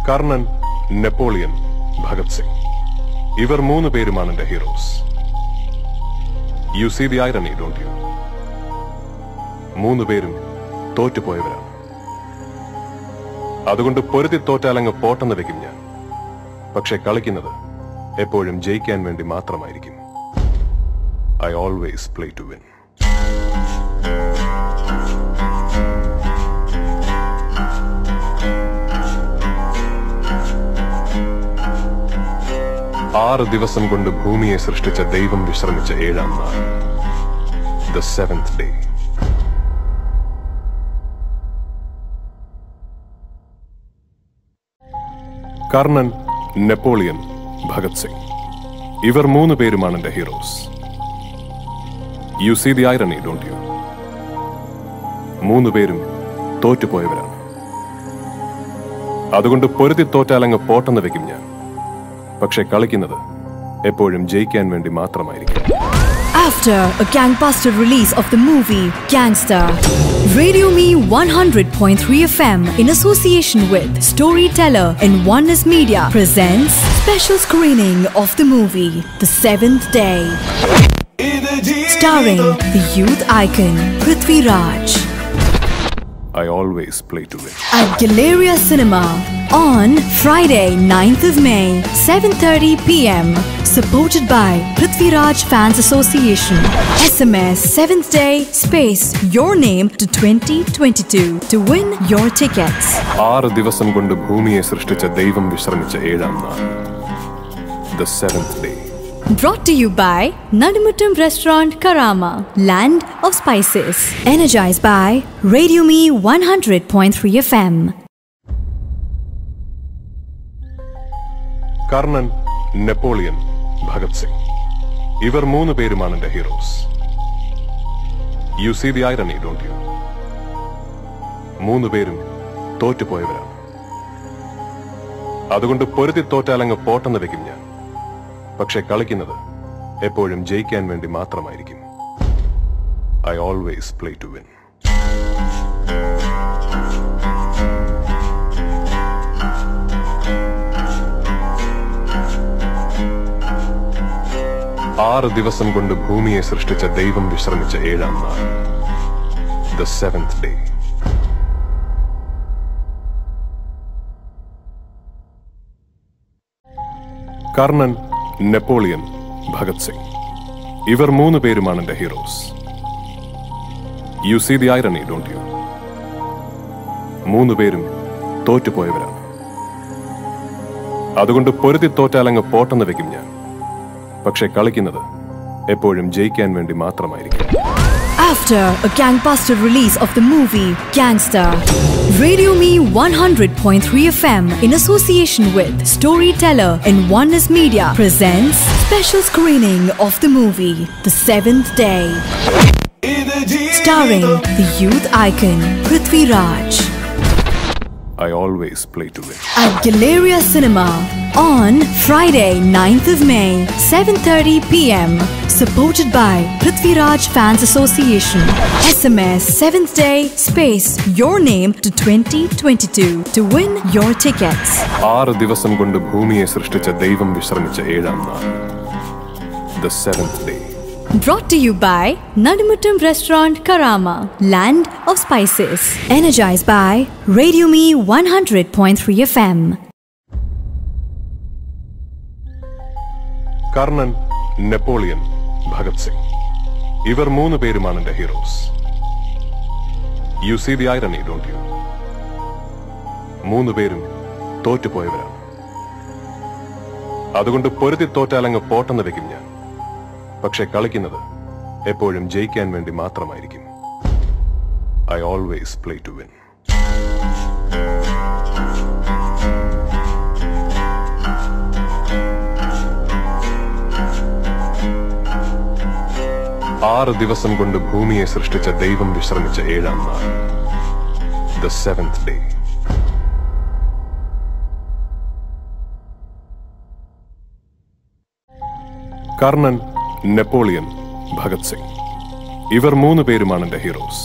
Karnan, Napoleon, Bhagat Singh. ഇവർ 3 പേരുമാണ് എന്റെ heroes. You see the irony, don't you? 3 പേരും തോറ്റുപോയവരാണ്. അതുകൊണ്ട് പൊരുതി തോറ്റാലങ്ങ് പോട്ടെന്ന് വെക്കും ഞാൻ. പക്ഷെ കളിക്കുന്നത് എപ്പോഴും ജയിക്കാൻ വേണ്ടി മാത്രമായിരിക്കും. I always play to win. ആറ് ദിവസം കൊണ്ട് ഭൂമിയെ സൃഷ്ടിച്ച ദൈവം വിശ്രമിച്ച 7ാം നാൾ, the 7th day. Karnan, Napoleon, Bhagat Singh. ഇവർ 3 പേരുമാണ് എന്റെ heroes. You see the irony, don't you? 3 പേരും തോറ്റുപോയവരാണ്. അതുകൊണ്ട് പൊരുതി തോറ്റാലങ്ങ് പോട്ടെന്ന് വെക്കും ഞാൻ. പക്ഷെ കളിക്കുന്നത് എപ്പോഴും ജയിക്കാൻ വേണ്ടി മാത്രമായിരിക്കും. After a gangbuster release of the movie Gangster, Radio Me 100.3 FM in association with Storyteller and Oneness Media presents special screening of the movie The 7th Day, starring the youth icon Prithvi Raj. I always play to win. At Galleria Cinema on Friday 9th of May, 7:30 p.m. Supported by Prithvi Raj Fans Association. SMS 7th Day space your name to 2022 to win your tickets. 6 ദിവസം കൊണ്ട് ഭൂമിയെ സൃഷ്ടിച്ച ദൈവം വിശ്രമിച്ച 7ാം നാൾ, the 7th day. Brought to you by Nadimuttam Restaurant, Karama, Land of Spices. Energized by Radio Me 100.3 FM. Karnan, Napoleon, Bhagat Singh. ഇവർ 3 പേരുമാണ് എന്റെ heroes. You see the irony, don't you? 3 പേരും തോറ്റുപോയവരാണ്. അതുകൊണ്ട് പൊരുതി തോറ്റാലങ്ങ് പോട്ടെന്ന് വെക്കും ഞാൻ. പക്ഷെ കളിക്കുന്നത് എപ്പോഴും ജയിക്കാൻ വേണ്ടി മാത്രമായിരിക്കും. I always play to win. ആറ് ദിവസം കൊണ്ട് ഭൂമിയെ സൃഷ്ടിച്ച ദൈവം വിശ്രമിച്ച 7ാം നാൾ, the 7th day. Karnan, Napoleon, Bhagat Singh. ഇവർ 3 പേരുമാണ് എന്റെ heroes. You see the irony, don't you? 3 പേരും തോറ്റുപോയവരാണ്. അതുകൊണ്ട് പൊരുതി തോറ്റാലങ്ങ് പോട്ടെന്ന് വെക്കും ഞാൻ. പക്ഷെ കളിക്കുന്നത് എപ്പോഴും ജയിക്കാൻ വേണ്ടി മാത്രമായിരിക്കും. After a gangbuster release of the movie Gangster, Radio Me 100.3 FM in association with Storyteller and Oneness Media presents special screening of the movie The 7th Day, starring the youth icon Prithvi Raj. I always play to win. At Galleria Cinema on Friday 9th of May, 7:30 p.m. Supported by Prithvi Raj Fans Association. SMS 7th Day space your name to 2022 to win your tickets. 6 ദിവസം കൊണ്ട് ഭൂമിയെ സൃഷ്ടിച്ച ദൈവം വിശ്രമിച്ച 7ാം നാൾ, the 7th day. Brought to you by Nadimuttam Restaurant, Karama, Land of Spices. Energized by Radio Me 100.3 FM. Karnan, Napoleon, Bhagat Singh. ഇവർ 3 പേരുമാണ് എന്റെ heroes. You see the irony, don't you? 3 പേരും തോറ്റുപോയവരാണ്. അതുകൊണ്ട് പൊരുതി തോറ്റാലങ്ങ് പോട്ടെന്ന് വെക്കും ഞാൻ. പക്ഷെ കളിക്കുന്നത് എപ്പോഴും ജയിക്കാൻ വേണ്ടി മാത്രമായിരിക്കും. I always play to win. ആറ് ദിവസം കൊണ്ട് ഭൂമിയെ സൃഷ്ടിച്ച ദൈവം വിശ്രമിച്ച 7ാം നാൾ, the 7th day. Karnan, Napoleon, Bhagat Singh. ഇവർ 3 പേരുമാണ് എന്റെ ഹീറോസ്.